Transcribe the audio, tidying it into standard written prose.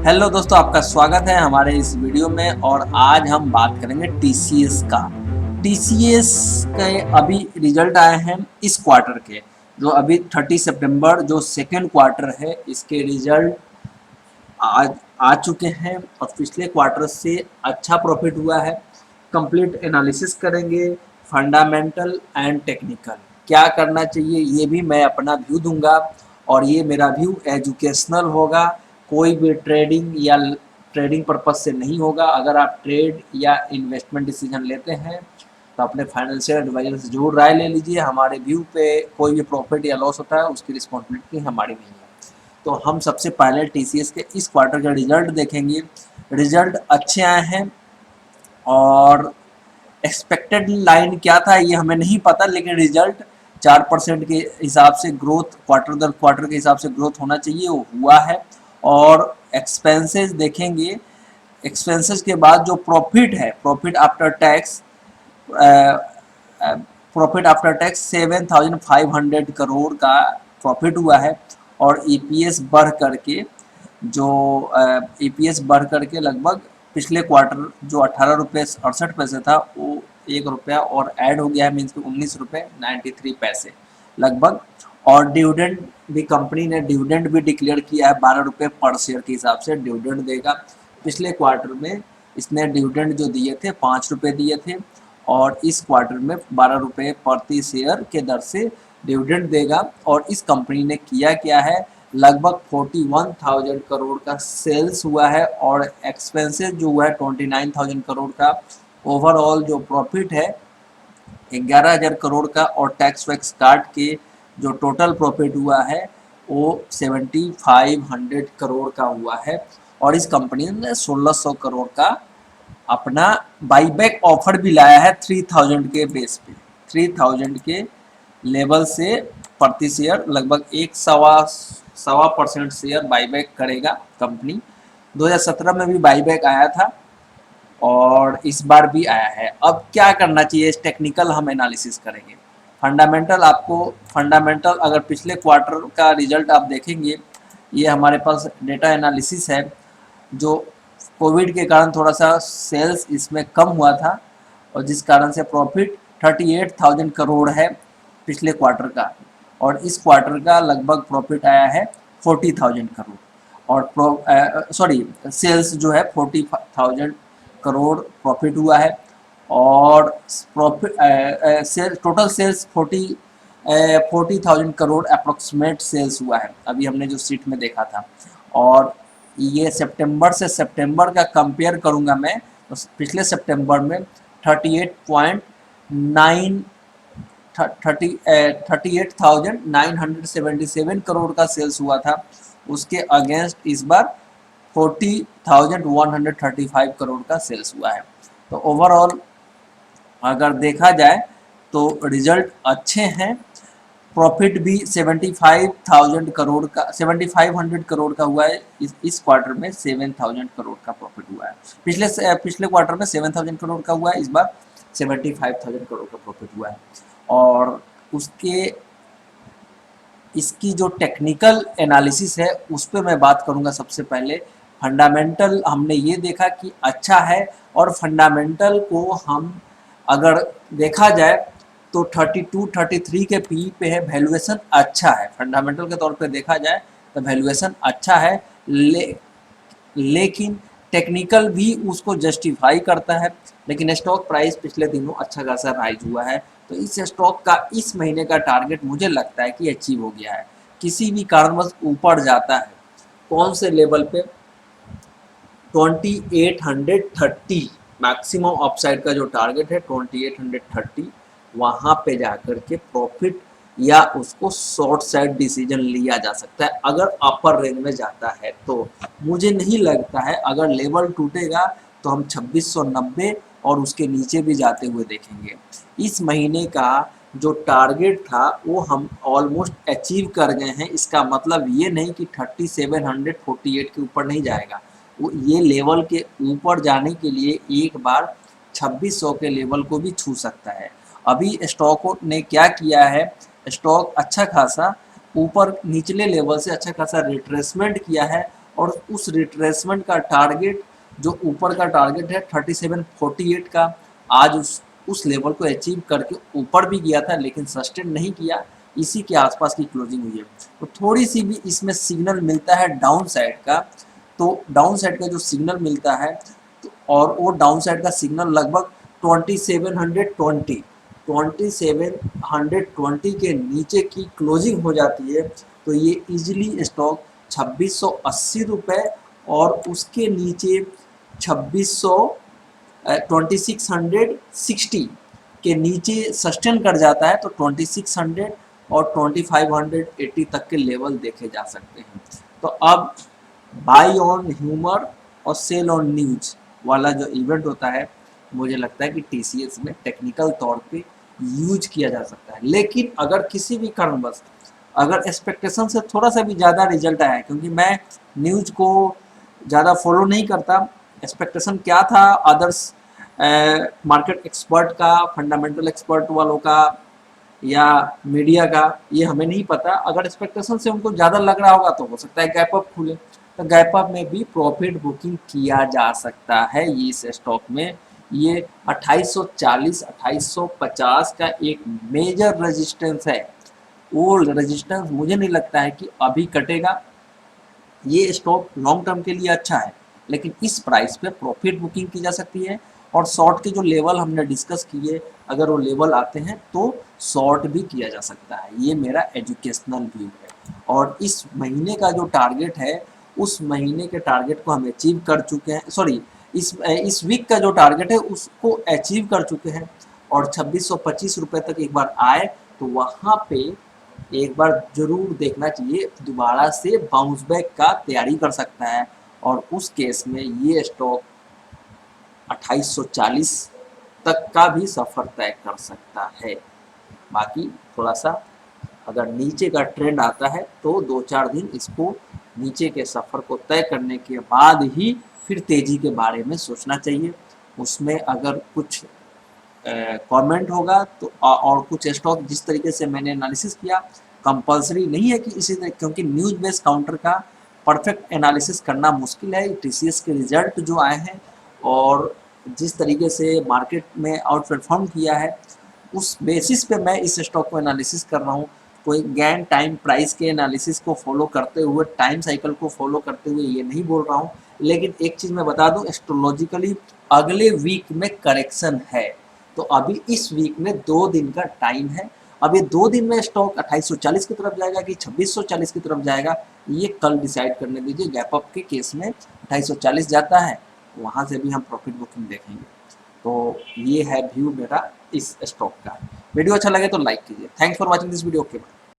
Hello दोस्तों, आपका स्वागत है हमारे इस वीडियो में। और आज हम बात करेंगे टीसीएस का। टीसीएस के अभी रिजल्ट आए हैं इस क्वार्टर के, जो अभी 30 सितंबर जो सेकेंड क्वार्टर है, इसके रिजल्ट आज आ चुके हैं और पिछले क्वार्टर से अच्छा प्रॉफिट हुआ है। कंप्लीट एनालिसिस करेंगे, फंडामेंटल एंड टेक्निकल क्या करना चाहिए ये भी मैं अपना व्यू दूंगा। और ये मेरा व्यू एजुकेशनल होगा, कोई भी ट्रेडिंग या ट्रेडिंग पर्पज से नहीं होगा। अगर आप ट्रेड या इन्वेस्टमेंट डिसीजन लेते हैं तो अपने फाइनेंशियल एडवाइजर से जरूर राय ले लीजिए। हमारे व्यू पे कोई भी प्रॉफिट या लॉस होता है उसकी रिस्पॉन्सिबिलिटी हमारी नहीं है। तो हम सबसे पहले टीसीएस के इस क्वार्टर का रिजल्ट देखेंगे। रिजल्ट अच्छे आए हैं और एक्सपेक्टेड लाइन क्या था ये हमें नहीं पता, लेकिन रिजल्ट 4% के हिसाब से ग्रोथ, क्वार्टर दर क्वार्टर के हिसाब से ग्रोथ होना चाहिए, वो हुआ है। और एक्सपेंसेस देखेंगे, एक्सपेंसेस के बाद जो प्रॉफिट है, प्रॉफिट आफ्टर टैक्स 7,500 करोड़ का प्रॉफिट हुआ है। और ईपीएस बढ़ करके जो ईपीएस बढ़ करके लगभग पिछले क्वार्टर जो 18 रुपये 68 पैसे था वो 1 रुपया और ऐड हो गया है, मीन्स 19 रुपये 93 पैसे लगभग। और डिविडेंड भी कंपनी ने डिविडेंड भी डिक्लेयर किया है, 12 रुपये पर शेयर के हिसाब से डिविडेंड देगा। पिछले क्वार्टर में इसने डिविडेंड जो दिए थे 5 रुपये दिए थे और इस क्वार्टर में 12 रुपये प्रति शेयर के दर से डिविडेंड देगा। और इस कंपनी ने किया क्या है, लगभग 41,000 करोड़ का सेल्स हुआ है और एक्सपेंसेस जो हुआ है 29,000 करोड़ का। ओवरऑल जो प्रॉफिट है 11,000 करोड़ का और टैक्स वैक्स काट के जो टोटल प्रॉफिट हुआ है वो 7,500 करोड़ का हुआ है। और इस कंपनी ने 1,600 करोड़ का अपना बाईबैक ऑफर भी लाया है 3,000 के बेस पे। 3,000 के लेवल से प्रति शेयर लगभग 1.25% शेयर बाईबैक करेगा कंपनी। 2017 में भी बाईबैक आया था और इस बार भी आया है। अब क्या करना चाहिए, इस टेक्निकल हम एनालिसिस करेंगे। फंडामेंटल, आपको फंडामेंटल अगर पिछले क्वार्टर का रिजल्ट आप देखेंगे, ये हमारे पास डेटा एनालिसिस है। जो कोविड के कारण थोड़ा सा सेल्स इसमें कम हुआ था और जिस कारण से प्रॉफिट 38,000 करोड़ है पिछले क्वार्टर का। और इस क्वार्टर का लगभग प्रॉफिट आया है 40,000 करोड़। और सेल्स जो है 40,000 करोड़ प्रॉफिट हुआ है। और profit total sales 40,000 crore approximate sales हुआ है, अभी हमने जो सीट में देखा था। और ये सितंबर से सितंबर का कंपेयर करूंगा मैं, तो पिछले सितंबर में 38,977 करोड़ का सेल्स हुआ था। उसके अगेंस्ट इस बार 40,135 करोड़ का सेल्स हुआ है। तो ओवरऑल अगर देखा जाए तो रिजल्ट अच्छे हैं। प्रॉफिट भी 7,500 करोड़ का हुआ है। इस क्वार्टर में 7,000 करोड़ का प्रॉफिट हुआ है। पिछले क्वार्टर में 7,000 करोड़ का हुआ है, इस बार 75,000 करोड़ का प्रॉफिट हुआ है। और उसके इसकी जो टेक्निकल एनालिसिस है उस पर मैं बात करूंगा। सबसे पहले फंडामेंटल हमने ये देखा कि अच्छा है, और फंडामेंटल को हम अगर देखा जाए तो 32-33 के पी पे है, वैल्यूएशन अच्छा है। फंडामेंटल के तौर पे देखा जाए तो वैल्यूएशन अच्छा है, लेकिन टेक्निकल भी उसको जस्टिफाई करता है। लेकिन स्टॉक प्राइस पिछले दिनों अच्छा खासा राइज हुआ है, तो इस स्टॉक का इस महीने का टारगेट मुझे लगता है कि अचीव हो गया है। किसी भी कारणवश ऊपर जाता है, कौन से लेवल पे, 2830 मैक्सिमम अपसाइड का जो टारगेट है 2830, वहां पे जाकर के प्रॉफिट या उसको शॉर्ट साइड डिसीजन लिया जा सकता है अगर अपर रेंज में जाता है। तो मुझे नहीं लगता है, अगर लेवल टूटेगा तो हम 2690 और उसके नीचे भी जाते हुए देखेंगे। इस महीने का जो टारगेट था वो हम ऑलमोस्ट अचीव कर गए हैं। इसका मतलब ये नहीं कि 3748 के ऊपर नहीं जाएगा, वो ये लेवल के ऊपर जाने के लिए एक बार 2600 के लेवल को भी छू सकता है। अभी स्टॉक ने क्या किया है, स्टॉक अच्छा खासा ऊपर निचले लेवल से अच्छा खासा रिट्रेसमेंट किया है और उस रिट्रेसमेंट का टारगेट जो ऊपर का टारगेट है 3748 का, आज उस लेवल को अचीव करके ऊपर भी गया था लेकिन सस्टेन नहीं किया, इसी के आसपास की क्लोजिंग हुई है। तो थोड़ी सी भी इसमें सिग्नल मिलता है डाउन साइड का, तो डाउन साइड का जो सिग्नल मिलता है तो और वो डाउन साइड का सिग्नल लगभग 2720 के नीचे की क्लोजिंग हो जाती है तो ये इजीली स्टॉक 2680 और उसके नीचे 2660 के नीचे सस्टेन कर जाता है तो 2600 और 2580 तक के लेवल देखे जा सकते हैं। तो अब बाई ऑन ह्यूमर और सेल ऑन न्यूज वाला जो इवेंट होता है, मुझे लगता है कि टीसीएस में टेक्निकल तौर पे यूज किया जा सकता है। लेकिन अगर किसी भी कारणवश अगर एक्सपेक्टेशन से थोड़ा सा भी ज़्यादा रिजल्ट आया, क्योंकि मैं न्यूज को ज़्यादा फॉलो नहीं करता, एक्सपेक्टेशन क्या था अदर्स मार्केट एक्सपर्ट का, फंडामेंटल एक्सपर्ट वालों का या मीडिया का, ये हमें नहीं पता। अगर एक्सपेक्टेशन से उनको ज़्यादा लग रहा होगा तो हो सकता है गैप अप खुले, तो गैप अप में भी प्रॉफिट बुकिंग किया जा सकता है। ये इस स्टॉक में ये 2840 2850 का एक मेजर रेजिस्टेंस है। वो रेजिस्टेंस मुझे नहीं लगता है कि अभी कटेगा। ये स्टॉक लॉन्ग टर्म के लिए अच्छा है, लेकिन इस प्राइस पे प्रॉफिट बुकिंग की जा सकती है और शॉर्ट के जो लेवल हमने डिस्कस किए, अगर वो लेवल आते हैं तो शॉर्ट भी किया जा सकता है। ये मेरा एजुकेशनल व्यू है। और इस महीने का जो टारगेट है, उस महीने के टारगेट को हम अचीव कर चुके हैं, सॉरी इस वीक का जो टारगेट है उसको अचीव कर चुके हैं और 2625 रुपये तक एक बार आए तो वहाँ पे एक बार जरूर देखना चाहिए, दोबारा से बाउंस बैक का तैयारी कर सकता है और उस केस में ये स्टॉक 2840 तक का भी सफ़र तय कर सकता है। बाकी थोड़ा सा अगर नीचे का ट्रेंड आता है तो 2-4 दिन इसको नीचे के सफ़र को तय करने के बाद ही फिर तेज़ी के बारे में सोचना चाहिए। उसमें अगर कुछ कमेंट होगा तो और कुछ स्टॉक जिस तरीके से मैंने एनालिसिस किया, कंपलसरी नहीं है कि इसी तरह, क्योंकि न्यूज बेस्ड काउंटर का परफेक्ट एनालिसिस करना मुश्किल है। टीसीएस के रिजल्ट जो आए हैं और जिस तरीके से मार्केट में आउट परफॉर्म किया है, उस बेसिस पे मैं इस स्टॉक को एनालिसिस कर रहा हूँ। कोई गैन टाइम प्राइस के एनालिसिस को फॉलो करते हुए, टाइम साइकिल को फॉलो करते हुए ये नहीं बोल रहा हूँ। लेकिन एक चीज़ मैं बता दूँ, एस्ट्रोलॉजिकली अगले वीक में करेक्शन है, तो अभी इस वीक में 2 दिन का टाइम है। अब ये 2 दिन में स्टॉक 2840 की तरफ जाएगा कि 2640 की तरफ जाएगा, ये कल डिसाइड करने दीजिए। गैप अप के केस में 2840 जाता है, वहाँ से भी हम प्रॉफिट बुकिंग देखेंगे। तो ये है व्यू मेरा इस स्टॉक का। वीडियो अच्छा लगे तो लाइक कीजिए। Thanks for watching this video. Okay.